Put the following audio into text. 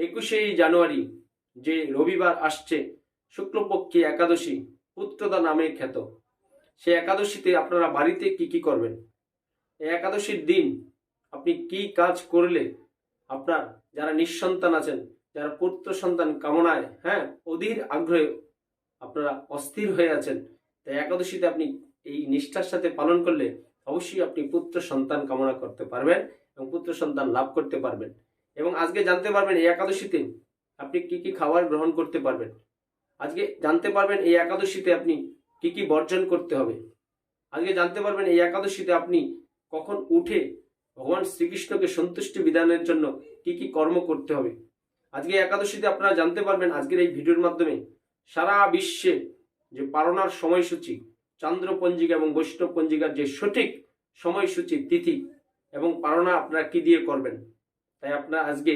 21 জানুয়ারি যে রবিবার আসছে, শুক্লপক্ষী একাদশী, পুত্রদা নামে খ্যাত, সেই একাদশীতে আপনারা বাড়িতে কি কি করবেন? এই একাদশীর দিন আপনি কি কাজ করলে আপনার যারা নিঃসন্তান আছেন, যারা পুত্র সন্তান কামনায় অধীর আগ্রহে আপনারা অস্থির হয়ে আছেন, তাই একাদশীতে আপনি এই নিষ্ঠার সাথে পালন করলে অবশ্যই আপনি পুত্র সন্তান কামনা করতে পারবেন এবং পুত্র সন্তান লাভ করতে পারবেন। এবং আজকে জানতে পারবেন এই একাদশীতে আপনি কি কি খাবার গ্রহণ করতে পারবেন। আজকে জানতে পারবেন এই একাদশীতে আপনি কি কি বর্জন করতে হবে। আজকে জানতে পারবেন এই একাদশীতে আপনি কখন উঠে ভগবান শ্রীকৃষ্ণকে সন্তুষ্টি বিধানের জন্য কি কি কর্ম করতে হবে। আজকে একাদশীতে আপনারা জানতে পারবেন আজকের এই ভিডিওর মাধ্যমে সারা বিশ্বে যে পালনার সময়সূচি, চান্দ্র পঞ্জিকা এবং বৈষ্ণব পঞ্জিকার যে সঠিক সময়সূচি, তিথি এবং পালনা আপনারা কি দিয়ে করবেন। তাই আপনারা আজকে